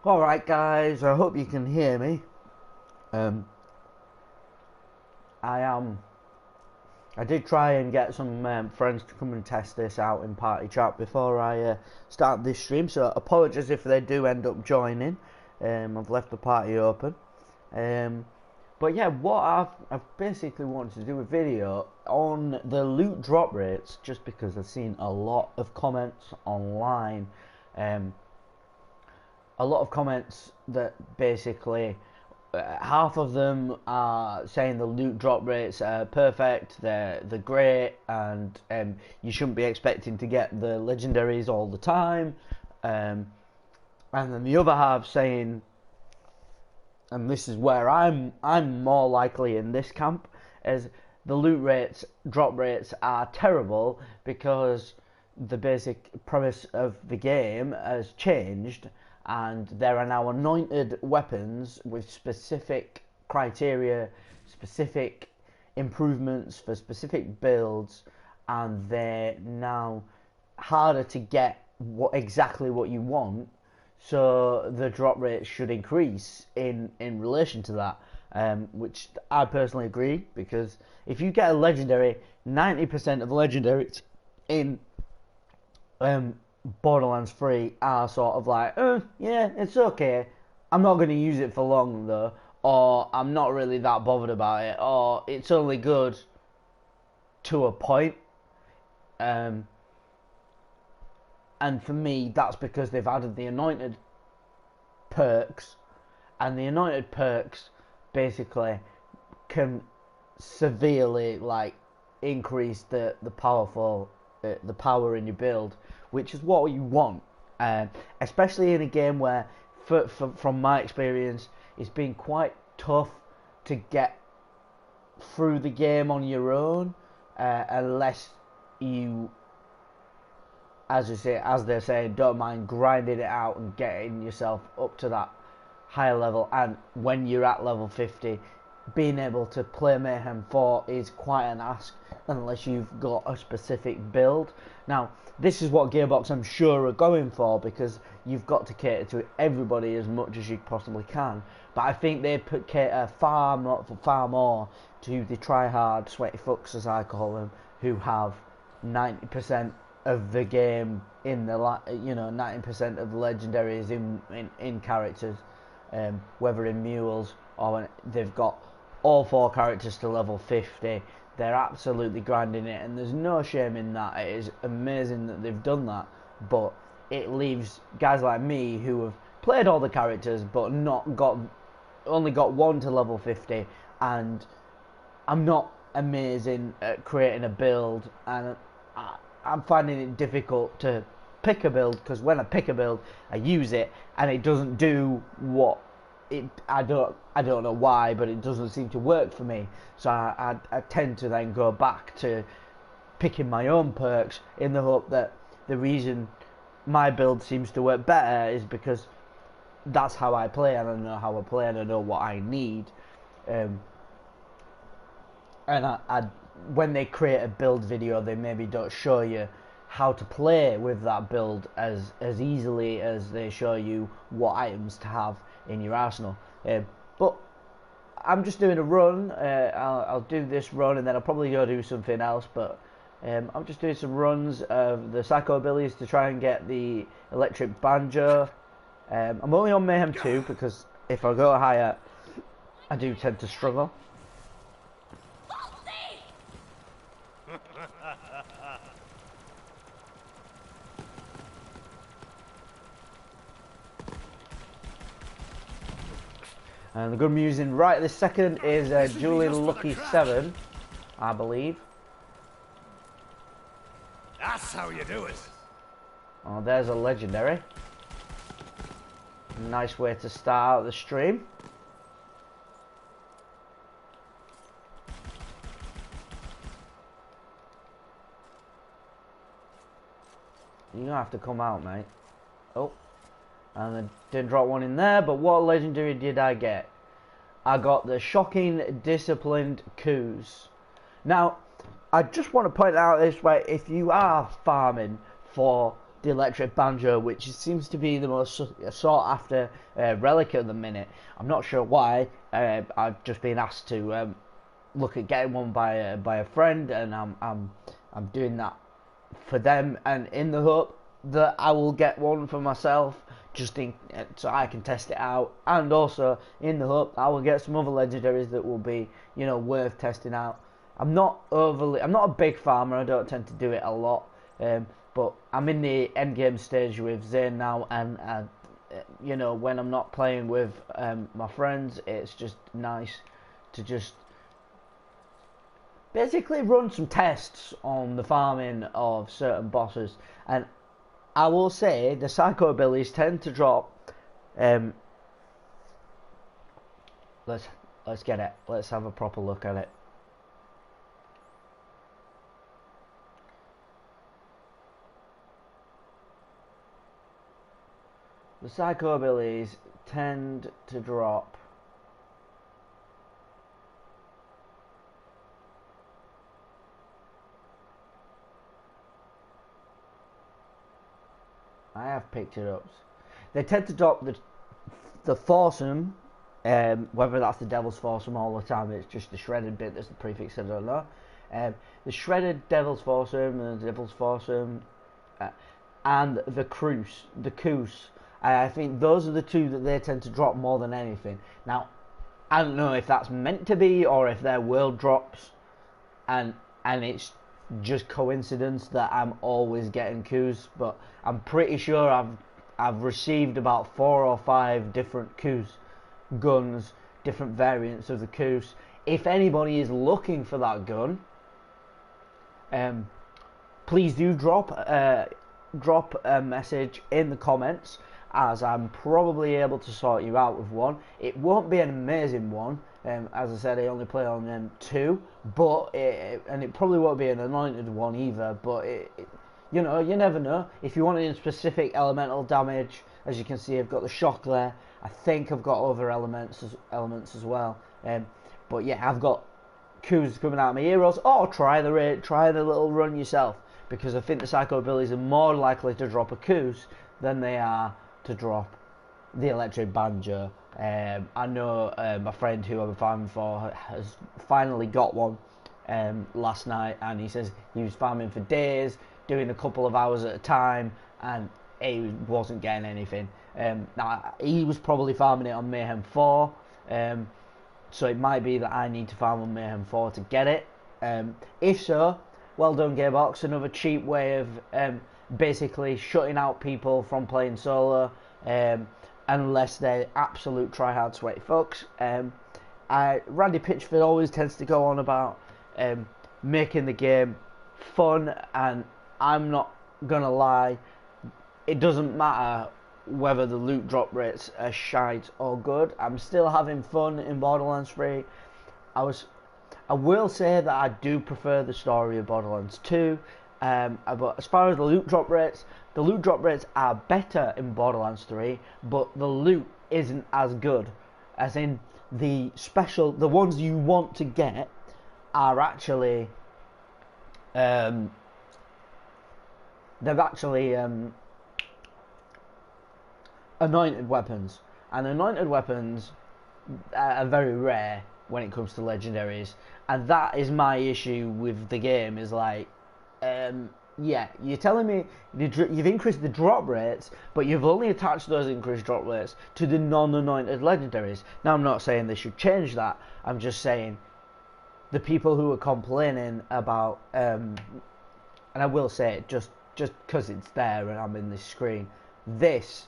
Alright guys, I hope you can hear me. I did try and get some friends to come and test this out in party chat before I start this stream, so apologies if they do end up joining. I've left the party open. But yeah, what I've basically wanted to do a video on the loot drop rates, just because I've seen a lot of comments online. A lot of comments that basically half of them are saying the loot drop rates are perfect, they're great, and you shouldn't be expecting to get the legendaries all the time. And then the other half saying, and this is where I'm more likely in this camp, is the drop rates are terrible because the basic premise of the game has changed, and there are now anointed weapons with specific criteria, specific improvements for specific builds, and they're now harder to get exactly what you want. So the drop rate should increase in relation to that, which I personally agree, because if you get a legendary, 90% of legendaries in Borderlands 3 are sort of like, yeah, it's okay, I'm not going to use it for long though, or I'm not really that bothered about it, or it's only good to a point. And for me, that's because they've added the anointed perks, and the anointed perks basically can severely increase the power in your build, which is what you want, especially in a game where, from my experience, it's been quite tough to get through the game on your own, unless you, as they're saying, don't mind grinding it out and getting yourself up to that higher level. And when you're at level 50, being able to play Mayhem 4 is quite an ask, unless you've got a specific build. Now, this is what Gearbox, I'm sure, are going for, because you've got to cater to everybody as much as you possibly can. But I think they cater far more to the try-hard, sweaty fucks, as I call them, who have 90% of the game in the 90% of the legendaries in characters, whether in mules or when they've got all 4 characters to level 50. They're absolutely grinding it, and there's no shame in that. It is amazing that they've done that, but it leaves guys like me who have played all the characters but only got 1 to level 50, and I'm not amazing at creating a build, and I'm finding it difficult to pick a build, because when I pick a build, I use it and it doesn't do what I don't know why, but it doesn't seem to work for me. So I tend to then go back to picking my own perks, in the hope that the reason my build seems to work better is because that's how I play, and I know how I play, and I know what I need. And when they create a build video, they maybe don't show you how to play with that build as easily as they show you what items to have in your arsenal. But I'm just doing a run. I'll do this run, and then I'll probably go do something else, but I'm just doing some runs of the Sacko abilities to try and get the electric Banjo. I'm only on Mayhem 2, because if I go higher, I do tend to struggle. And the gun I'm using right this second is Julian Lucky 7, I believe. That's how you do it. Oh, there's a legendary. Nice way to start out the stream. You're gonna have to come out, mate. Oh. And I didn't drop one in there, but what legendary did I get? I got the Shocking Disciplined Coos. Now, I just want to point out this way: if you are farming for the electric banjo, which seems to be the most sought after relic at the minute. I'm not sure why. I've just been asked to look at getting one by a friend, and I'm doing that for them, and in the hope that I will get one for myself, so I can test it out, and also in the hope that I will get some other legendaries that will be, worth testing out. I'm not a big farmer. I don't tend to do it a lot, but I'm in the end game stage with Zane now, and when I'm not playing with my friends, it's just nice to just basically run some tests on the farming of certain bosses. And I will say the Sacko abilities tend to drop. Let's get it. Let's have a proper look at it. The Sacko abilities tend to drop I have picked it up. They tend to drop the foursome, whether that's the Devil's Foursome all the time, it's just the shredded bit that's the prefix, I don't know. The shredded Devil's Foursome and the Devil's Foursome, and the Coos. I think those are the two that they tend to drop more than anything. Now, I don't know if that's meant to be or if they're world drops, and it's just coincidence that I'm always getting Coos, but I'm pretty sure I've received about 4 or 5 different Coos guns, different variants of the Coos. If anybody is looking for that gun, please do drop a message in the comments, as I'm probably able to sort you out with one. It won't be an amazing one. As I said, I only play on 2, but it probably won't be an anointed one either. But you never know. If you want any specific elemental damage, as you can see, I've got the shock there. I think I've got other elements as well. But yeah, I've got Coos coming out of my heroes. Or try the little run yourself, because I think the Sacko abilities are more likely to drop a Coos than they are to drop the electric banjo. I know my friend who I'm farming for has finally got one last night, and he says he was farming for days, doing a couple of hours at a time, and he wasn't getting anything. Now, he was probably farming it on Mayhem 4, so it might be that I need to farm on Mayhem 4 to get it. If so, well done, Gearbox. Another cheap way of basically shutting out people from playing solo, unless they're absolute try-hard sweaty fucks. Randy Pitchford always tends to go on about making the game fun, and I'm not gonna lie, it doesn't matter whether the loot drop rates are shite or good. I'm still having fun in Borderlands 3. I will say that I do prefer the story of Borderlands 2, but as far as the loot drop rates are better in Borderlands 3, but the loot isn't as good. As in, the ones you want to get are actually, they're actually anointed weapons, and anointed weapons are very rare when it comes to legendaries, and that is my issue with the game. Is like, yeah, you're telling me you've increased the drop rates, but you've only attached those increased drop rates to the non-anointed legendaries. Now, I'm not saying they should change that. I'm just saying the people who are complaining about, and I will say it just because it's there and I'm in this screen, this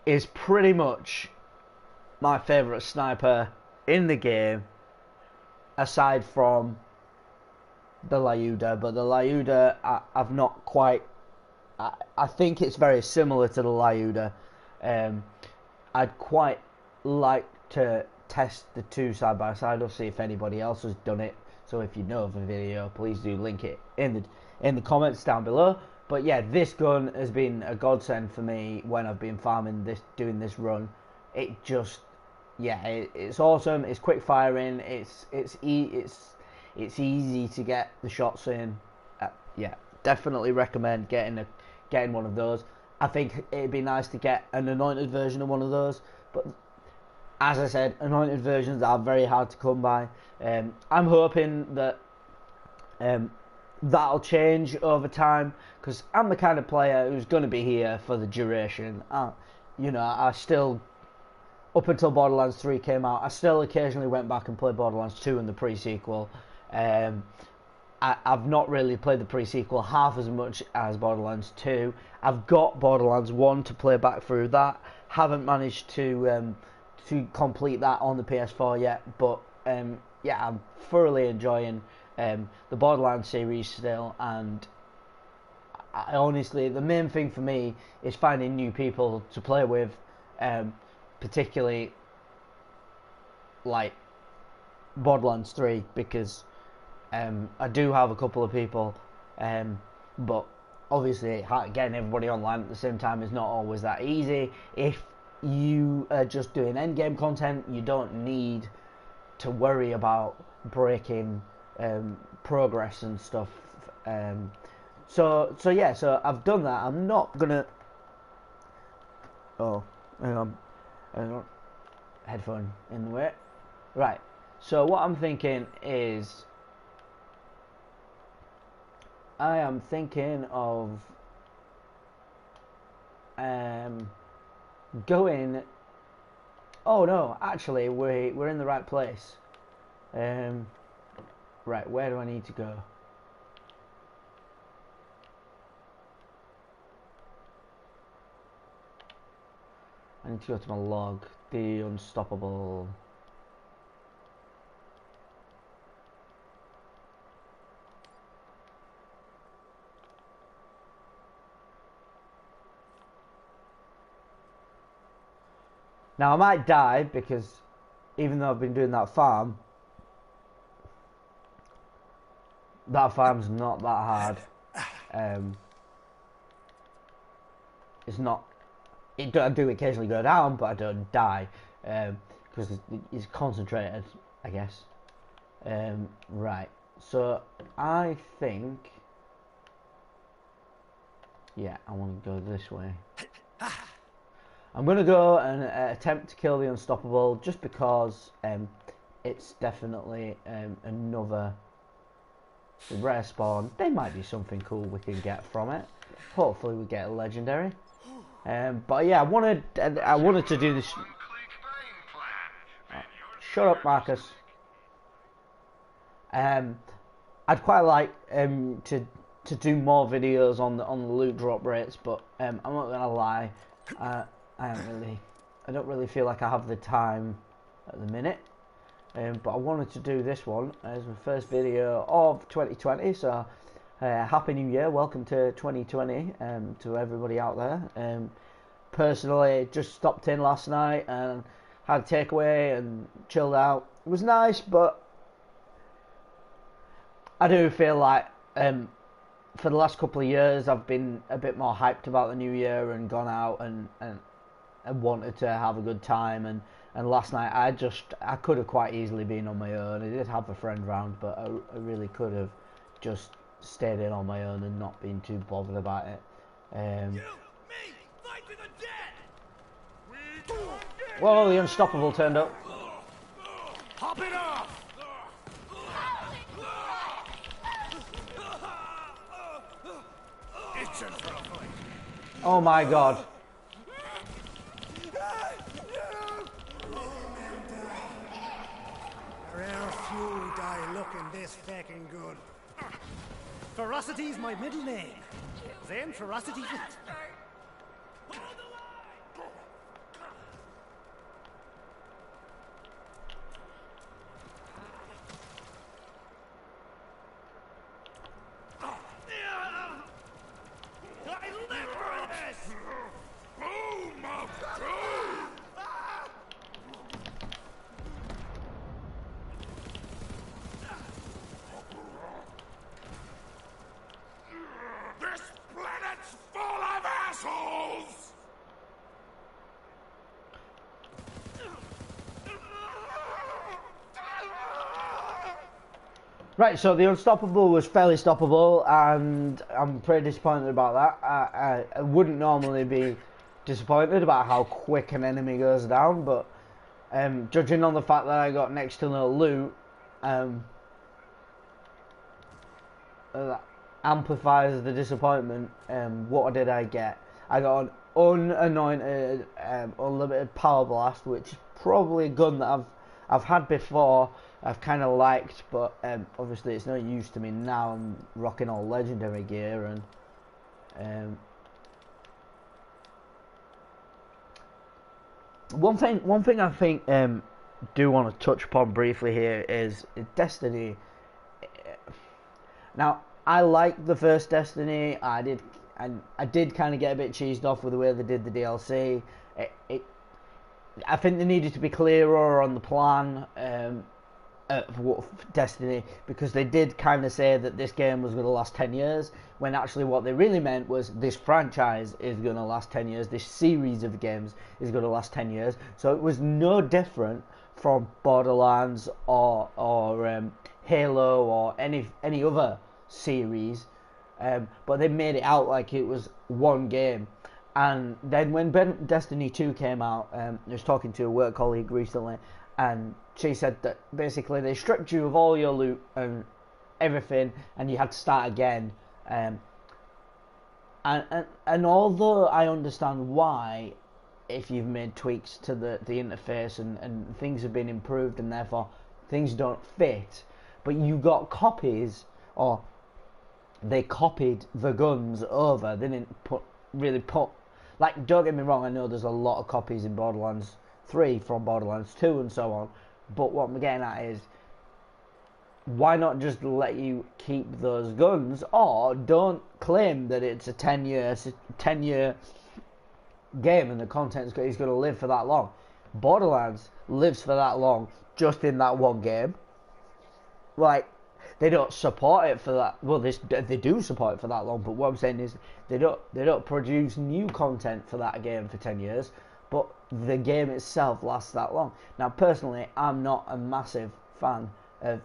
is pretty much my favourite sniper in the game, aside from the Lyuda. But the Lyuda, I've not quite, I think it's very similar to the Lyuda. I'd quite like to test the two side by side, or see if anybody else has done it. So if you know of a video, please do link it in the comments down below. But yeah, this gun has been a godsend for me when I've been farming doing this run. It just, yeah, it's awesome. It's quick firing. It's It's easy to get the shots in. Yeah, definitely recommend getting one of those. I think it'd be nice to get an anointed version of one of those, but as I said, anointed versions are very hard to come by. I'm hoping that that'll change over time, because I'm the kind of player who's going to be here for the duration. I still, up until Borderlands 3 came out, I still occasionally went back and played Borderlands 2 and the pre-sequel. I've not really played the pre-sequel half as much as Borderlands 2. I've got Borderlands 1 to play back through that. Haven't managed to complete that on the PS4 yet, but yeah, I'm thoroughly enjoying the Borderlands series still, and I honestly, the main thing for me is finding new people to play with, particularly like Borderlands 3, because I do have a couple of people, but obviously getting everybody online at the same time is not always that easy. If you are just doing endgame content, you don't need to worry about breaking progress and stuff. So I've done that. I'm not gonna. Oh, hang on. Headphone in the way. Right. So what I'm thinking is, I am thinking of going. Oh no, actually, we're in the right place. Right, where do I need to go? I need to go to my log. The Unstoppable. Now I might die, because even though I've been doing that farm's not that hard. It's not. I do occasionally go down, but I don't die, because it's concentrated, I guess. Right. So I think, yeah, I want to go this way. I'm going to go and attempt to kill the Unstoppable, just because it's definitely another rare spawn. There might be something cool we can get from it. Hopefully we get a legendary. But yeah, I wanted to do this. Shut up, Marcus. I'd quite like to do more videos on the loot drop rates, but I'm not gonna lie. I don't really feel like I have the time at the minute, but I wanted to do this one as my first video of 2020, so Happy New Year, welcome to 2020 to everybody out there. Personally, just stopped in last night and had a takeaway and chilled out. It was nice, but I do feel like for the last couple of years I've been a bit more hyped about the new year and gone out and wanted to have a good time, and last night I could have quite easily been on my own. I did have a friend round, but I really could have just stayed in on my own and not been too bothered about it. Whoa, the Unstoppable turned up. Hop it off! Oh my god. Rare few die looking this fucking good. Ferocity's my middle name. Then Ferocity Flint. Right, so the Unstoppable was fairly stoppable, and I'm pretty disappointed about that. I wouldn't normally be disappointed about how quick an enemy goes down, but judging on the fact that I got next to no loot, that amplifies the disappointment. What did I get? I got an unanointed unlimited power blast, which is probably a gun that I've had before. I've kind of liked, but obviously it's no use to me now. I'm rocking all legendary gear, and one thing I think do want to touch upon briefly here is Destiny. Now, I liked the first Destiny. I did kind of get a bit cheesed off with the way they did the DLC. I think they needed to be clearer on the plan for Destiny, because they did kind of say that this game was going to last 10 years, when actually what they really meant was this franchise is going to last 10 years, this series of games is going to last 10 years. So it was no different from Borderlands or Halo or any other series, but they made it out like it was one game. And then when Destiny 2 came out, I was talking to a work colleague recently, and she said that basically they stripped you of all your loot and everything, and you had to start again. And although I understand why, if you've made tweaks to the interface and things have been improved and therefore things don't fit, but you got copies, or they copied the guns over. They didn't really put, like, don't get me wrong, I know there's a lot of copies in Borderlands 3 from Borderlands 2 and so on, but what I'm getting at is, why not just let you keep those guns, or don't claim that it's a 10-year game and the content is going to live for that long. Borderlands lives for that long just in that one game. Like, they don't support it for that. Well, they do support it for that long, but what I'm saying is they don't produce new content for that game for 10 years, but the game itself lasts that long. Now, personally, I'm not a massive fan of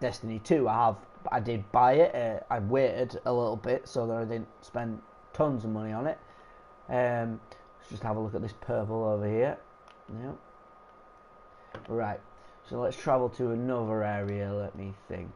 Destiny 2. I did buy it. I waited a little bit so that I didn't spend tons of money on it. Let's just have a look at this purple over here. Yep. Right. So let's travel to another area. Let me think.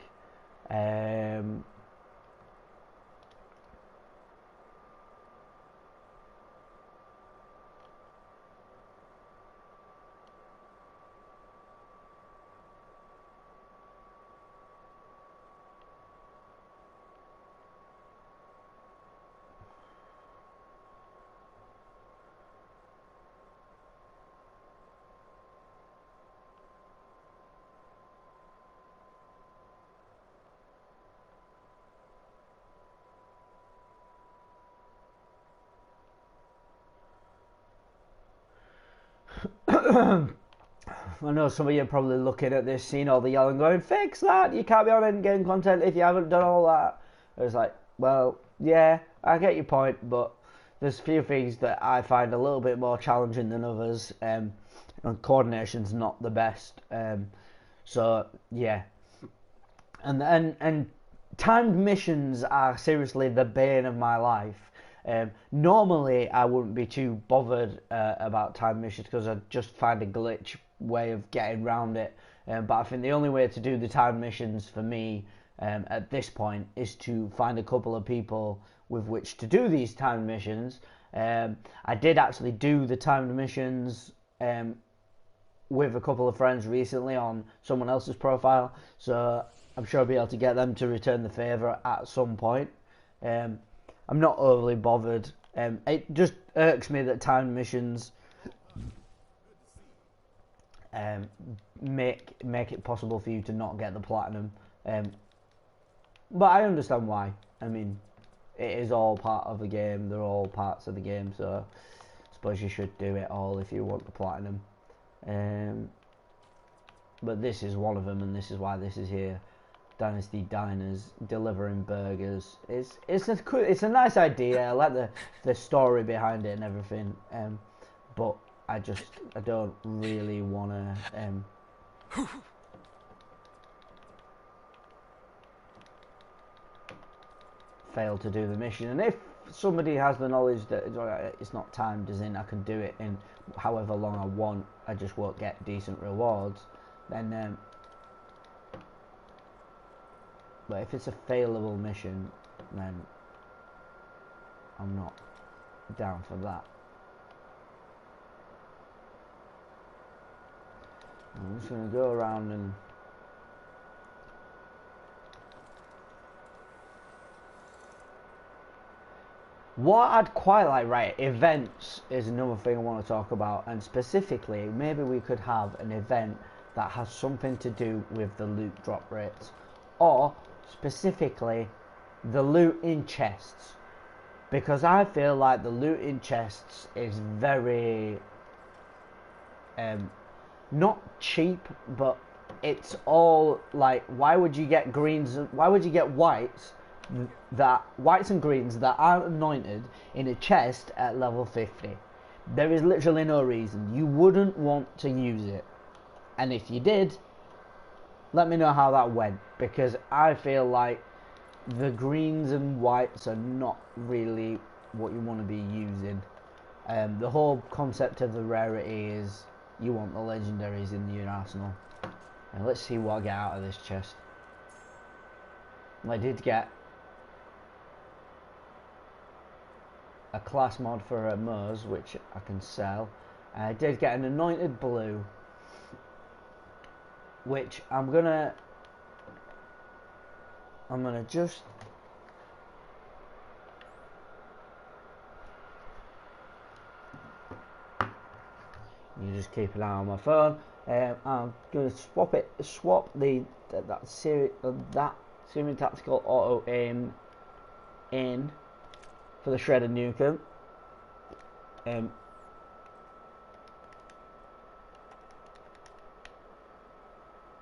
I know some of you are probably looking at this, seeing all the yelling, going, fix that, you can't be on in-game content if you haven't done all that. It's like, well, yeah, I get your point, but there's a few things that I find a little bit more challenging than others, and coordination's not the best, so, yeah. And timed missions are seriously the bane of my life. Normally, I wouldn't be too bothered about time missions, because I just find a glitch way of getting around it. But I think the only way to do the time missions for me at this point is to find a couple of people with which to do these timed missions. I did actually do the timed missions with a couple of friends recently on someone else's profile, so I'm sure I'll be able to get them to return the favour at some point. I'm not overly bothered. It just irks me that timed missions make it possible for you to not get the platinum. But I understand why. I mean, it is all part of the game. They're all parts of the game, so I suppose you should do it all if you want the platinum. But this is one of them, and this is why this is here. Dynasty Diners, delivering burgers. It's a nice idea. I like the story behind it and everything. But I don't really want to fail to do the mission. And if somebody has the knowledge that it's not timed as in I can do it in however long I want, I just won't get decent rewards, then but if it's a failable mission, then I'm not down for that. I'm just going to go around and what I'd quite like, right, events is another thing I want to talk about, and specifically maybe we could have an event that has something to do with the loot drop rates, or specifically the loot in chests, because I feel like the loot in chests is very not cheap, but it's all like, why would you get greens, why would you get whites and greens that aren't anointed in a chest at level 50? There is literally no reason. You wouldn't want to use it, and if you did, let me know how that went, because I feel like the greens and whites are not really what you want to be using. The whole concept of the rarity is you want the legendaries in your arsenal. Now let's see what I get out of this chest. I did get a class mod for a Mose, which I can sell. I did get an anointed blue, which I'm gonna just you just keep an eye on my phone. I'm gonna swap that Syrian tactical auto aim in for the shredded nukem.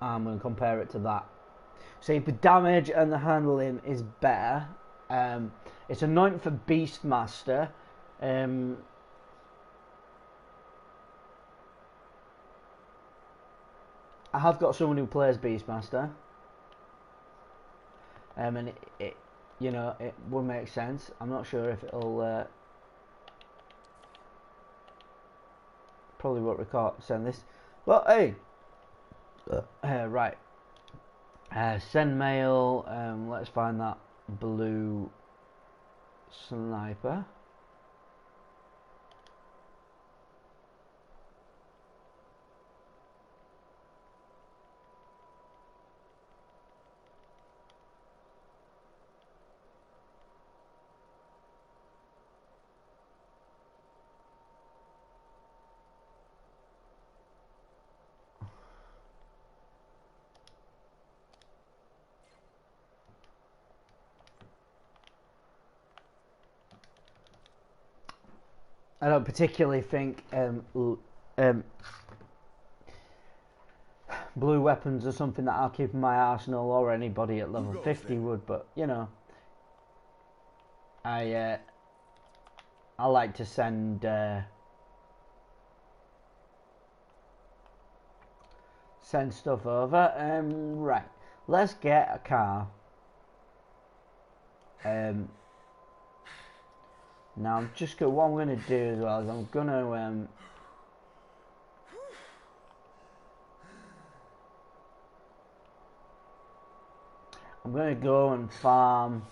I'm going to compare it to that. See, the damage and the handling is better. It's a 9 for Beastmaster. I have got someone who plays Beastmaster, and it you know, it would make sense. I'm not sure if it'll probably won't send this. Well, hey, right. Send mail. Let's find that blue sniper. I don't particularly think blue weapons are something that I'll keep in my arsenal, or anybody at level 50 would, but you know, I like to send stuff over. Right, let's get a car. Now I'm just gonna, what I'm gonna do as well is I'm gonna go and farm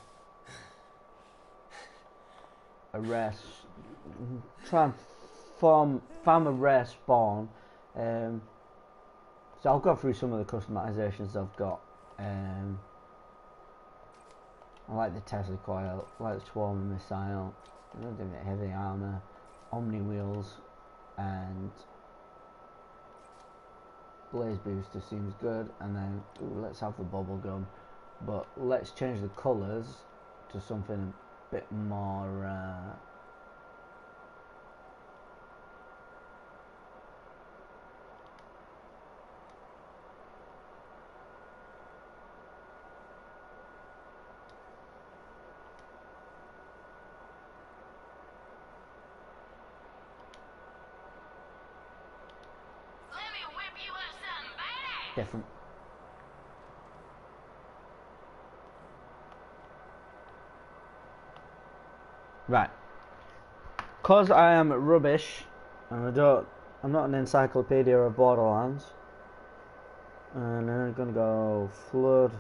a rest, try and farm a rare spawn. So I'll go through some of the customizations I've got. I like the Tesla coil, I like the swarm missile, I don't think heavy armor, omni wheels, and blaze booster seems good. And then let's have the bubble gum, but let's change the colours to something a bit more different. Right. Cause I am rubbish, and I'm not an encyclopedia of Borderlands. And I'm gonna go flood.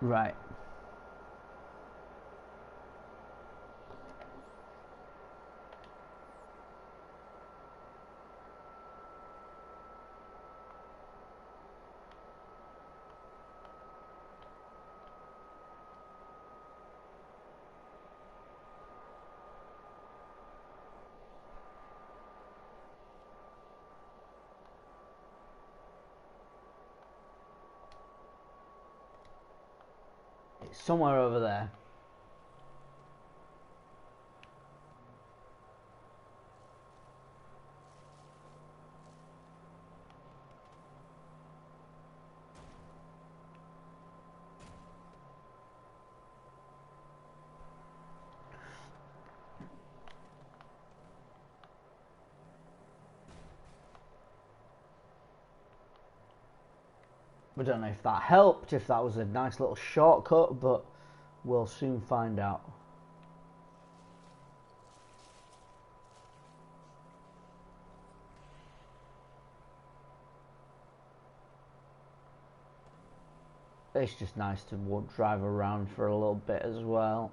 Right. It's somewhere over there. I don't know if that helped, if that was a nice little shortcut, but we'll soon find out. It's just nice to drive around for a little bit as well.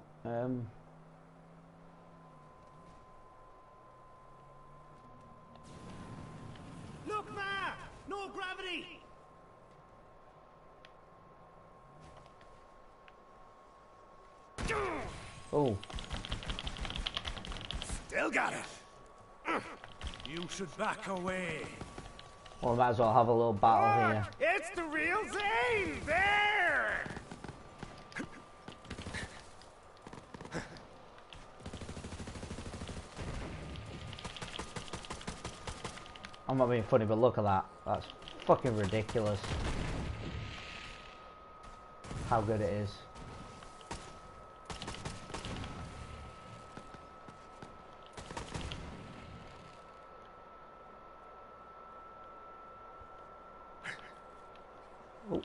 Look, Ma! No gravity! Oh, Still got it. You should back away. well, I might as well have a little battle here. It's the real Zane! There! I'm not being funny, but look at that. That's fucking ridiculous. How good it is. Oh.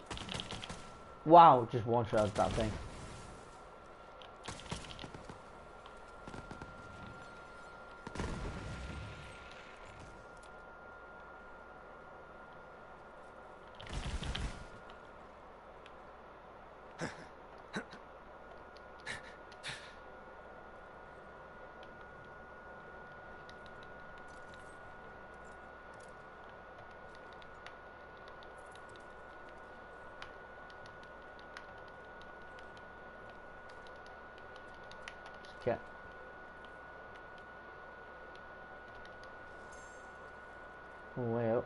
Wow, just one shot that thing. Okay. Way up.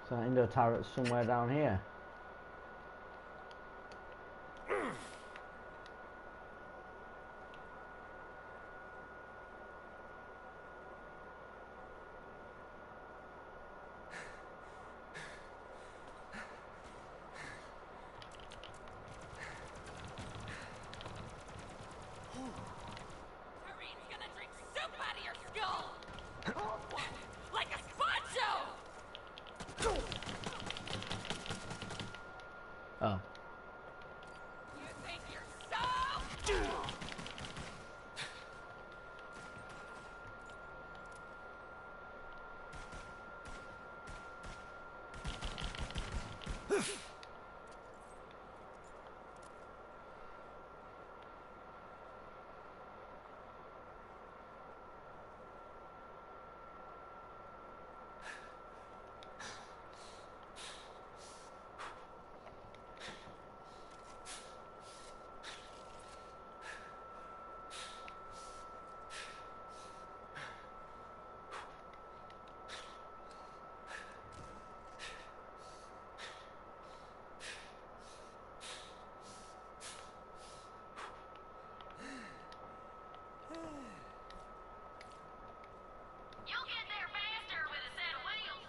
So indoor turret's somewhere down here. Kareem's gonna drink soup out of your skull! Like a Banjo! You'll get there faster with a set of wheels.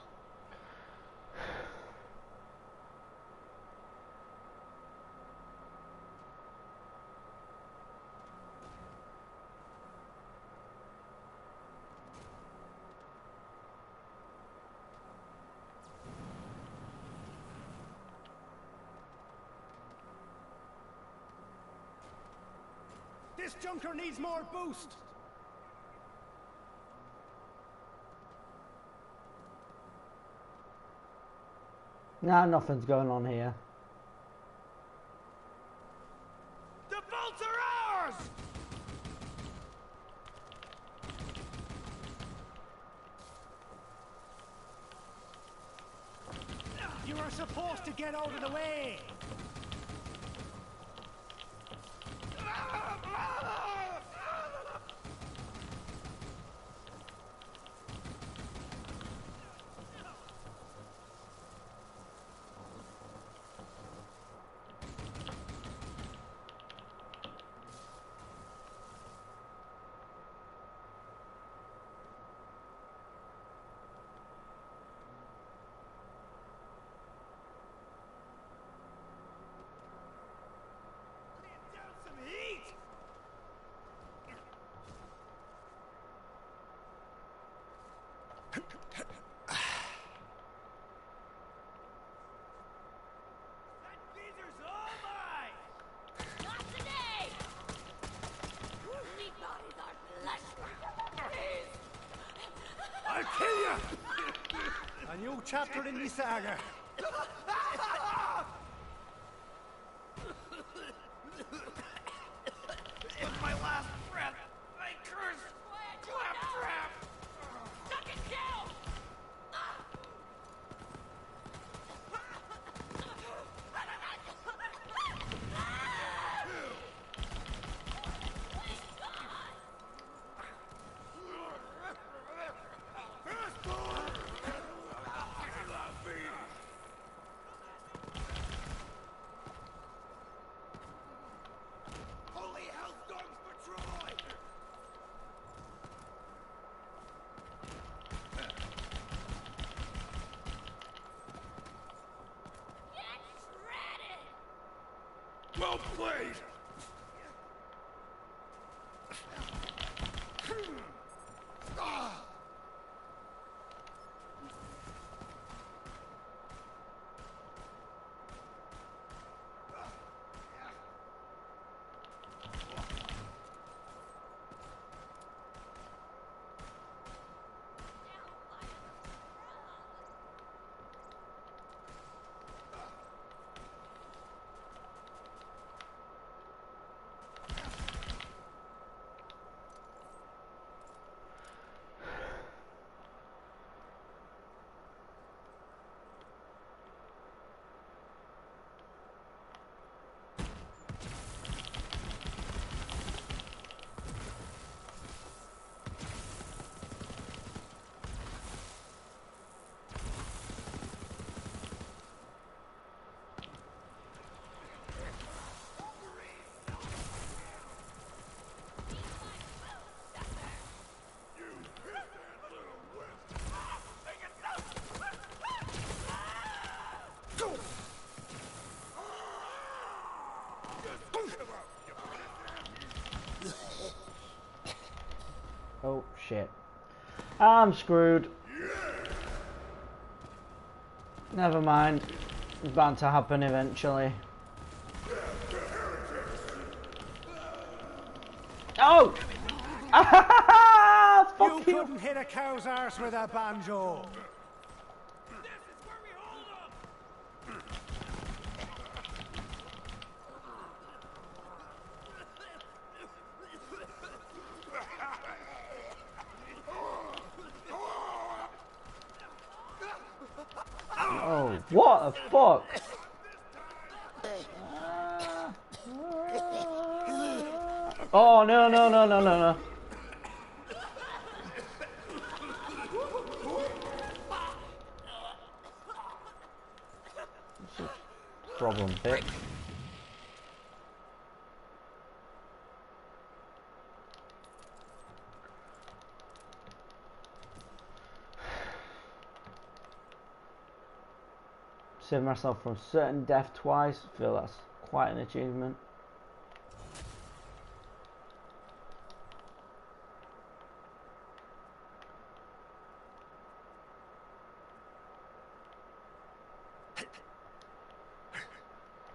This junker needs more boost. Nah, nothing's going on here. The bolts are ours! You are supposed to get out of the way. Not today! Meat bodies are flesh. I'll kill you! A new chapter in the saga. With my last breath, I curse Claptrap! Duck and kill! Holy Hellstorms Patrol! Get shredded! Well played! Oh shit. I'm screwed. Never mind. It's bound to happen eventually. Oh! You Fuck you! couldn't hit a cow's arse with a banjo. This is where we hold them! Oh, what the fuck? Oh, no, no, no, no, no, no. Problem fixed. Save myself from certain death twice. I feel that's quite an achievement.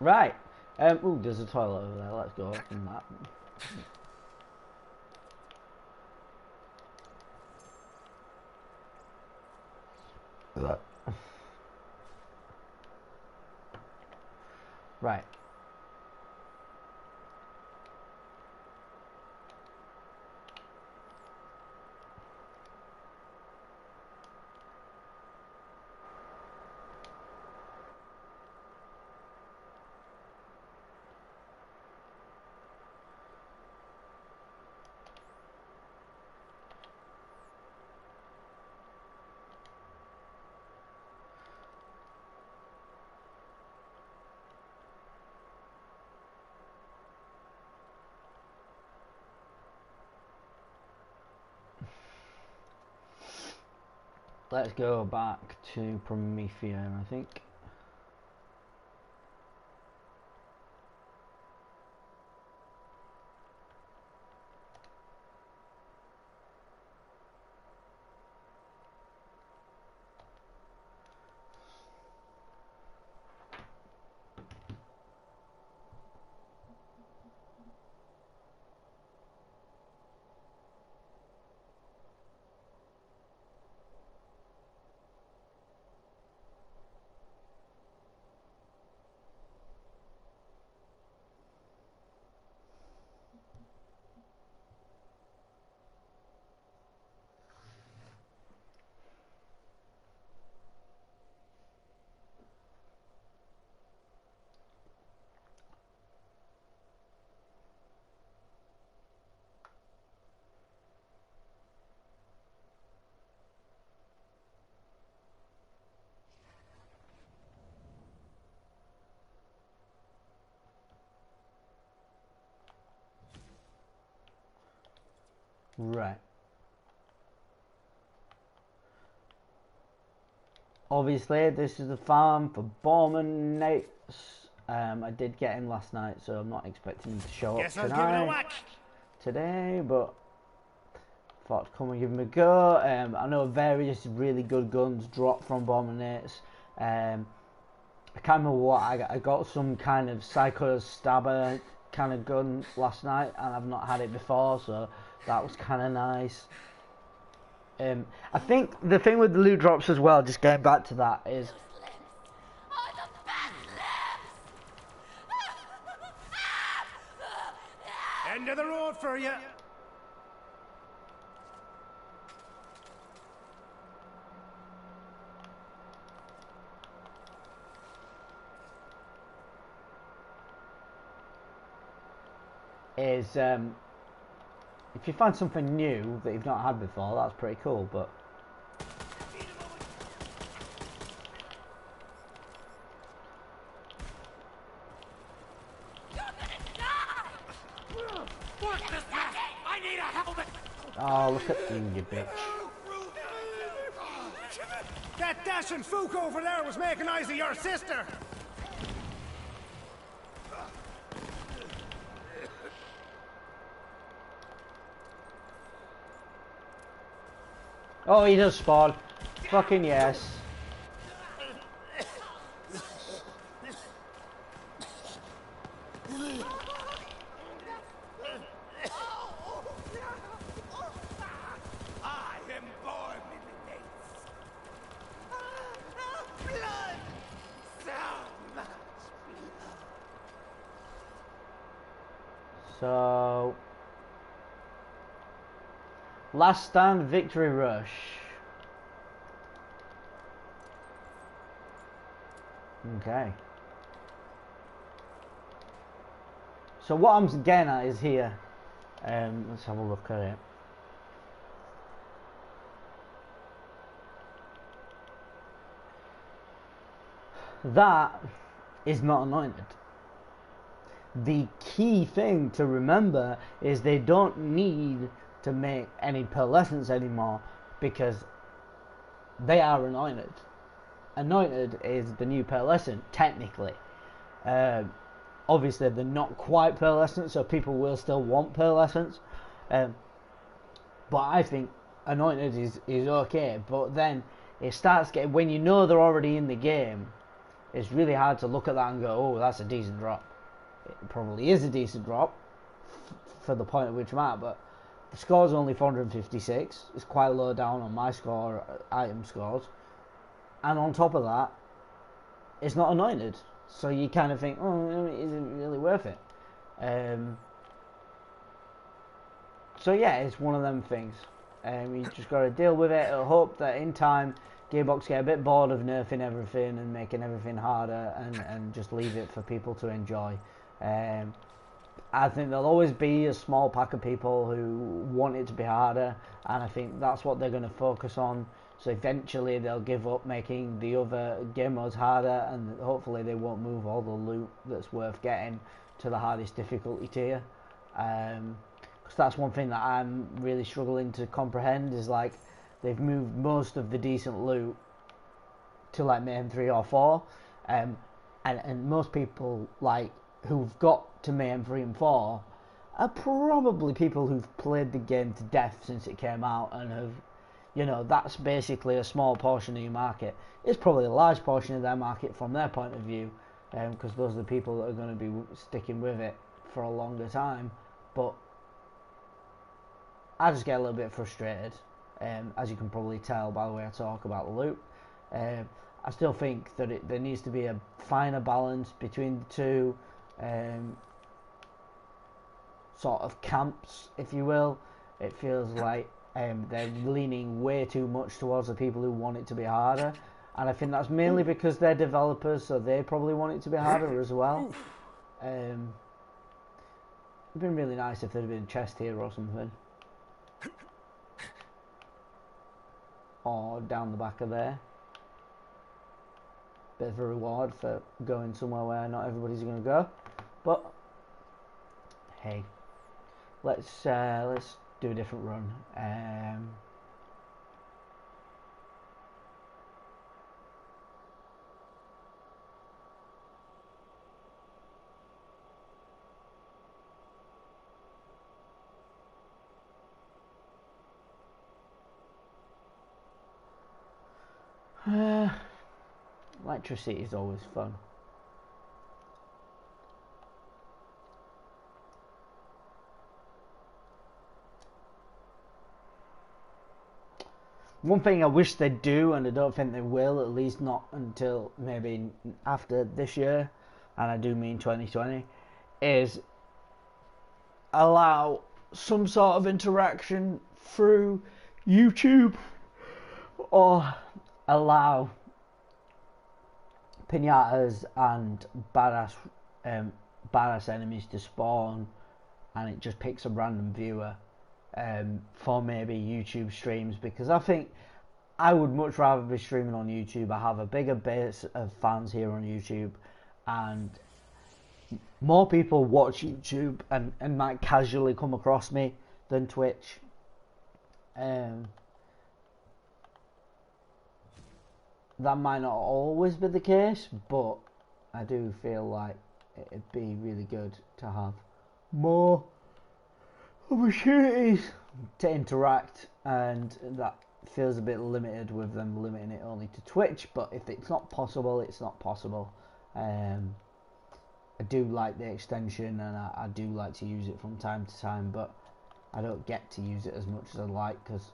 Right. Ooh, there's a toilet over there. Let's go from that. Right. Let's go back to Prometheus, I think. Right. Obviously, this is the farm for Borderlands. I did get him last night, so I'm not expecting him to show Guess up I'll give it a tonight, whack. today, but thought to come and give him a go. I know various really good guns drop from Borderlands. I can't remember what I got some kind of Sacko stabber kind of gun last night, and I've not had it before, so that was kind of nice. I think the thing with the loot drops as well, just going back to that, is Those limbs are the best limbs! End of the road for you. if you find something new that you've not had before, that's pretty cool, but You're gonna die! Fuck this mess! I need a helmet! oh, look at you bitch. That dashing fook over there was making eyes at your sister. Oh, he does spawn. Fucking yes. I am born in the gates. Blood! So much blood. So, last stand victory rush. Okay. So what I'm getting at is here. Let's have a look at it. That is not anointed. The key thing to remember is they don't need to make any pearlescence anymore because they are anointed. Anointed is the new Pearlescent, technically. Obviously, they're not quite Pearlescent, so people will still want Pearlescents. But I think Anointed is okay. But then it starts getting, when you know they're already in the game, it's really hard to look at that and go, oh, that's a decent drop. It probably is a decent drop for the point at which I'm at, but the score's only 456. It's quite low down on my score, item scores. And on top of that, it's not anointed. So you kind of think, oh, is it really worth it? So yeah, it's one of them things. You just got to deal with it. I hope that in time, Gearbox get a bit bored of nerfing everything and making everything harder and just leave it for people to enjoy. I think there'll always be a small pack of people who want it to be harder, and I think that's what they're going to focus on. So eventually they'll give up making the other game modes harder, and hopefully they won't move all the loot that's worth getting to the hardest difficulty tier. Because that's one thing that I'm really struggling to comprehend, is like they've moved most of the decent loot to like Mayhem 3 or 4, and most people like who've got to Mayhem 3 and 4 are probably people who've played the game to death since it came out and have, you know, that's basically a small portion of your market. It's probably a large portion of their market from their point of view, because those are the people that are going to be sticking with it for a longer time. But I just get a little bit frustrated, as you can probably tell by the way I talk about the loot. I still think that there needs to be a finer balance between the two sort of camps, if you will. It feels like they're leaning way too much towards the people who want it to be harder, and I think that's mainly because they're developers, so they probably want it to be harder as well. It'd been really nice if there'd been a chest here or something, or down the back of there. Bit of a reward for going somewhere where not everybody's going to go, but hey, let's do a different run. Electricity is always fun. One thing I wish they'd do, and I don't think they will, at least not until maybe after this year, and I do mean 2020, is allow some sort of interaction through YouTube, or allow pinatas and badass enemies to spawn, and it just picks a random viewer for maybe YouTube streams, because I think I would much rather be streaming on YouTube. I have a bigger base of fans here on YouTube, and more people watch YouTube and might casually come across me than Twitch. That might not always be the case, but I do feel like it'd be really good to have more opportunities to interact, and that feels a bit limited with them limiting it only to Twitch. But if it's not possible, it's not possible. I do like the extension, and I do like to use it from time to time, but I don't get to use it as much as I'd like, because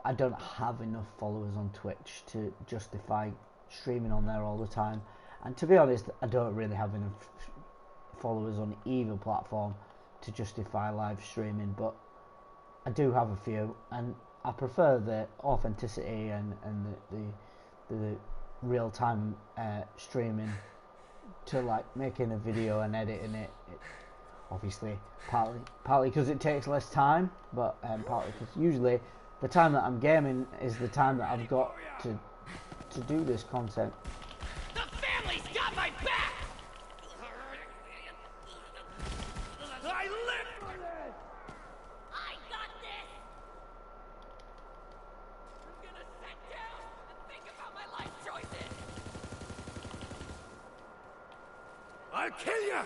I don't have enough followers on Twitch to justify streaming on there all the time. And to be honest, I don't really have enough followers on either platform to justify live streaming, but I do have a few, and I prefer the authenticity and the real-time streaming to like making a video and editing it. Obviously partly because it takes less time, but partly because usually the time that I'm gaming is the time that I've got to do this content. The family's got my back! I live for this! I got this! kill you!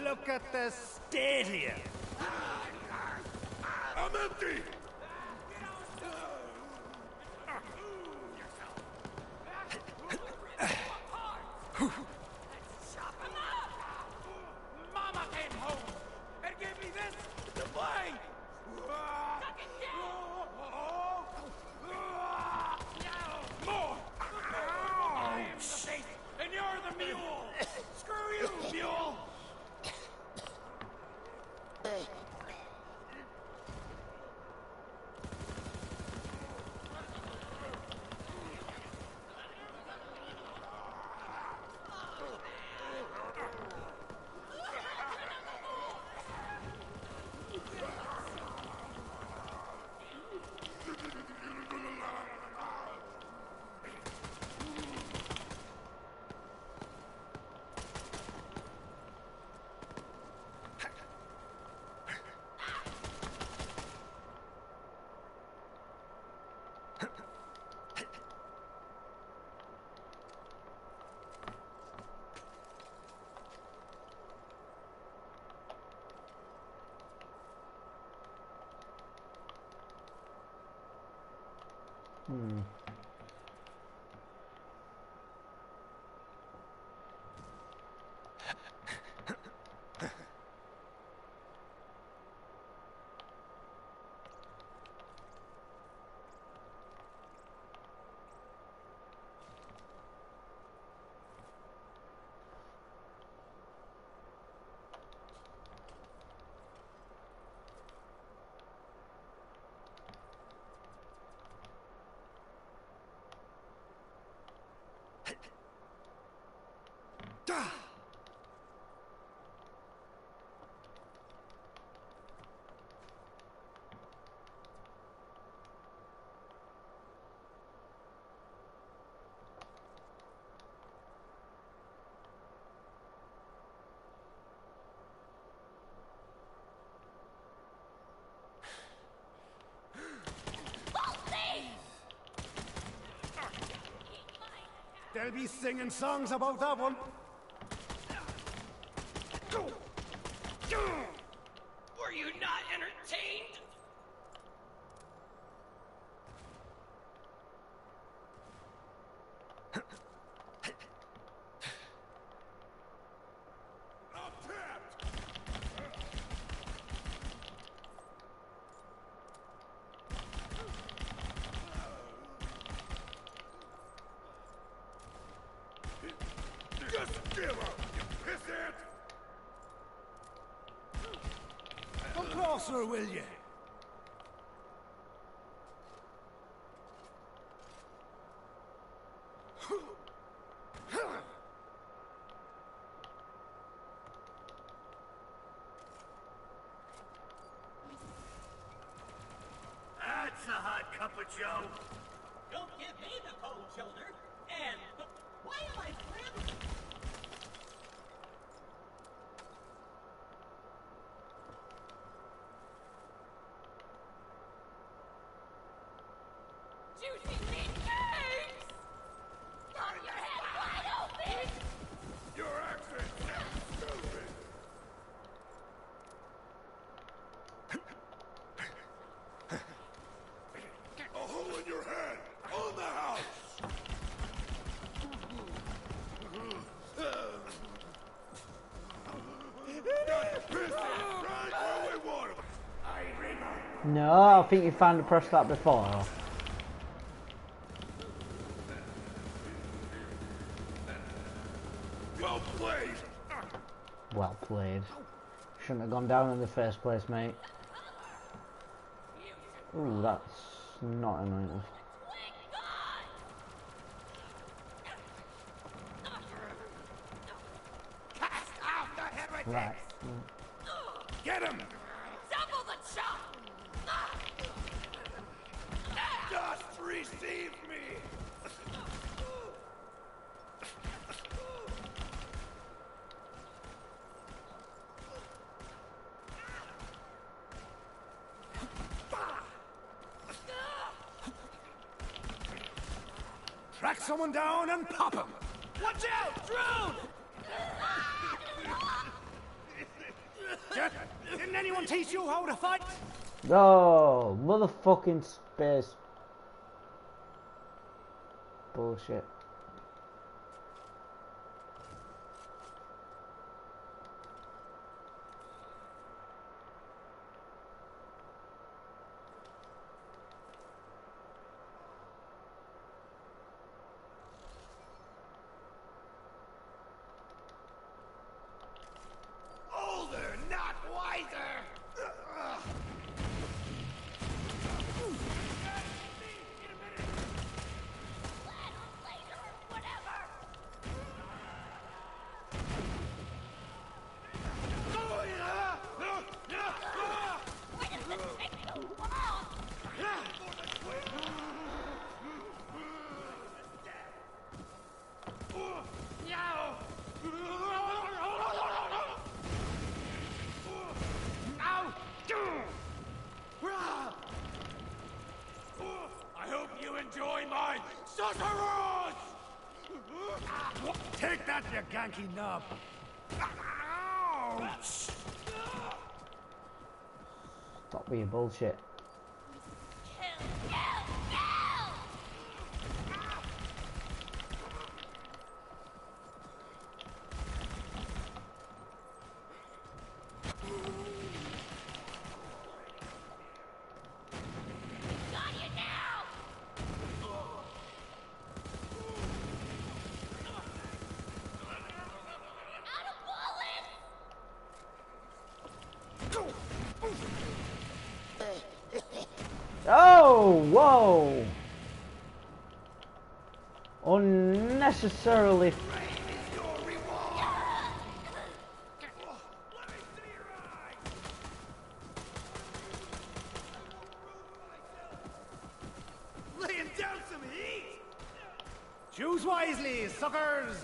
Look at the state here. I'm empty. Mama came home and gave me this to play. More. I am the face, and you're the mule. Screw you, mule. They'll be singing songs about that one. Were you not entertained? Just give up, you pissant! Come closer, will you? That's a hot cup of joe. Don't give me the cold shoulder. And why am I friends? Juicy meat cakes! Pop your head wide open! Your accent sounds stupid! A hole in your head! On the house! Got pissed right where we want him! No, I think you found the press that before. Well played! Well played. Shouldn't have gone down in the first place, mate. Ooh, that's not anointed. Cast out the heretics! Right. Get him! Double the chop! Just receive me! Track someone down and pop him. Watch out! Drone! Didn't anyone teach you how to fight? Oh, motherfucking space. Bullshit. Older, not wiser! Why does this take so long? I hope you enjoy my sorcerers! Take that, you ganky knob. Ouch! Stop being bullshit. Kill, kill, kill! Got you now! Out of bullets! Oh, whoa! Unnecessarily. Laying down some heat! Choose wisely, suckers.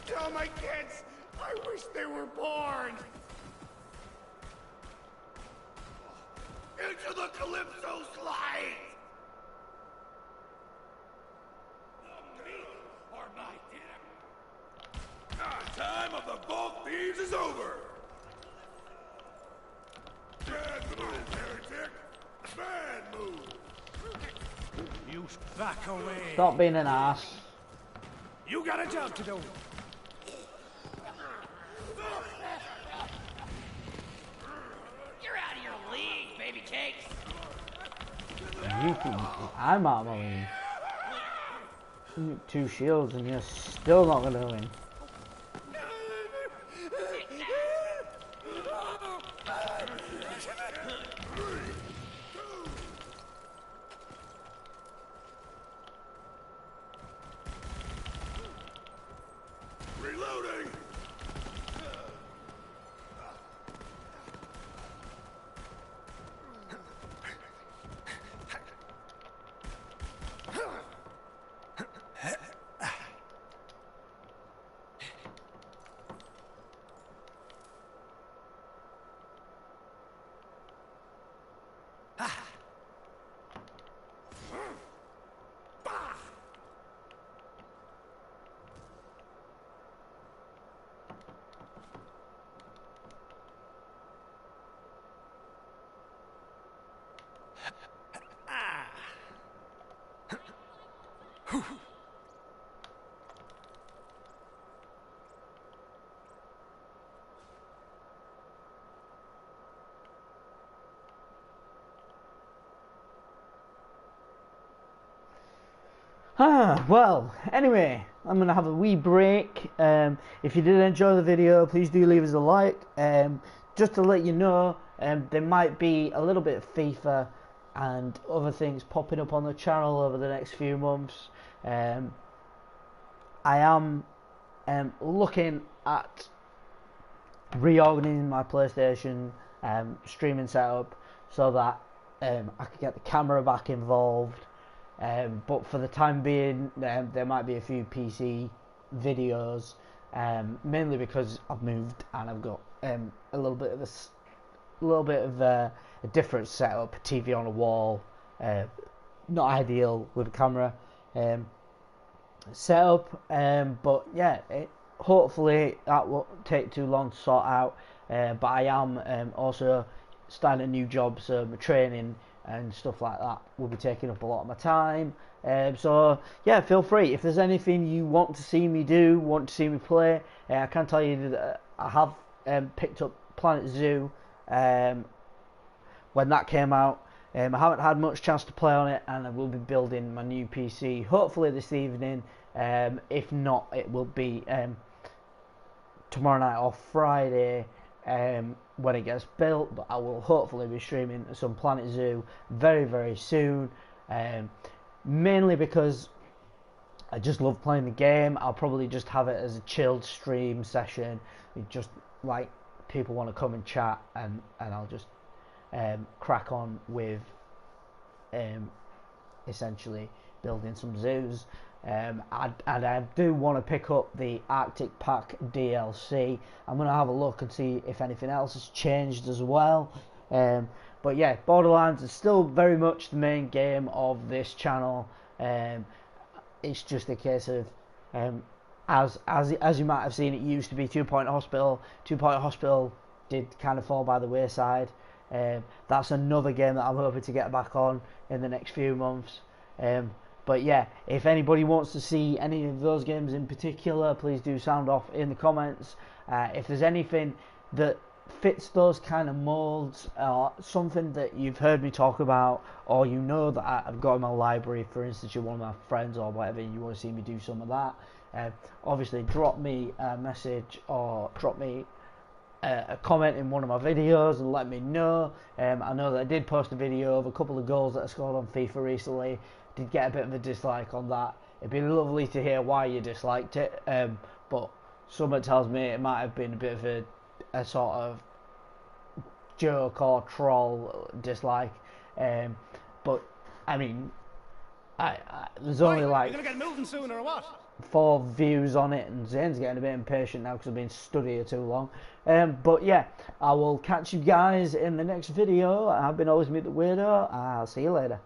Tell my kids, I wish they were born! Into the Calypso slide! The meat or my dinner! Time of the bulk thieves is over! Bad move, heretic! Bad move! You back away. Stop being an ass. You got a job to do. You're out of your league, baby cakes! You can, I'm out of my league. You get 2 shields and you're still not gonna win. Reloading! Well, anyway, I'm going to have a wee break. If you did enjoy the video, please do leave us a like. Just to let you know, there might be a little bit of FIFA and other things popping up on the channel over the next few months. I am looking at reorganizing my PlayStation streaming setup so that I could get the camera back involved. But for the time being, there might be a few PC videos, mainly because I've moved and I've got a little bit of a different setup, a TV on a wall, not ideal with a camera setup. But yeah, hopefully that won't take too long to sort out. But I am also starting a new job, so my training and stuff like that will be taking up a lot of my time. So yeah, feel free. If there's anything you want to see me do, want to see me play, I can tell you that I have picked up Planet Zoo when that came out. I haven't had much chance to play on it, and I will be building my new PC hopefully this evening. If not, it will be tomorrow night or Friday when it gets built, but I will hopefully be streaming some Planet Zoo very, very soon, mainly because I just love playing the game. I'll probably just have it as a chilled stream session, just like people want to come and chat, and I'll just crack on with essentially building some zoos. And I do want to pick up the Arctic Pack DLC. I'm going to have a look and see if anything else has changed as well. But yeah, Borderlands is still very much the main game of this channel. It's just a case of as you might have seen, it used to be 2 Point Hospital. 2 Point Hospital did kind of fall by the wayside. That's another game that I'm hoping to get back on in the next few months. But yeah, if anybody wants to see any of those games in particular, please do sound off in the comments. If there's anything that fits those kind of molds, or something that you've heard me talk about, or you know that I've got in my library, for instance, you're one of my friends or whatever, you want to see me do some of that, obviously drop me a message or drop me a comment in one of my videos and let me know. I know that I did post a video of a couple of goals that I scored on FIFA recently. Did get a bit of a dislike on that. It'd be lovely to hear why you disliked it, but someone tells me it might have been a bit of a sort of joke or troll dislike, but I mean, there's only like You're gonna get moving soon or what? 4 views on it, and Zane's getting a bit impatient now because I've been stood here too long. But yeah, I will catch you guys in the next video. I've been Always Meet the Weirdo. I'll see you later.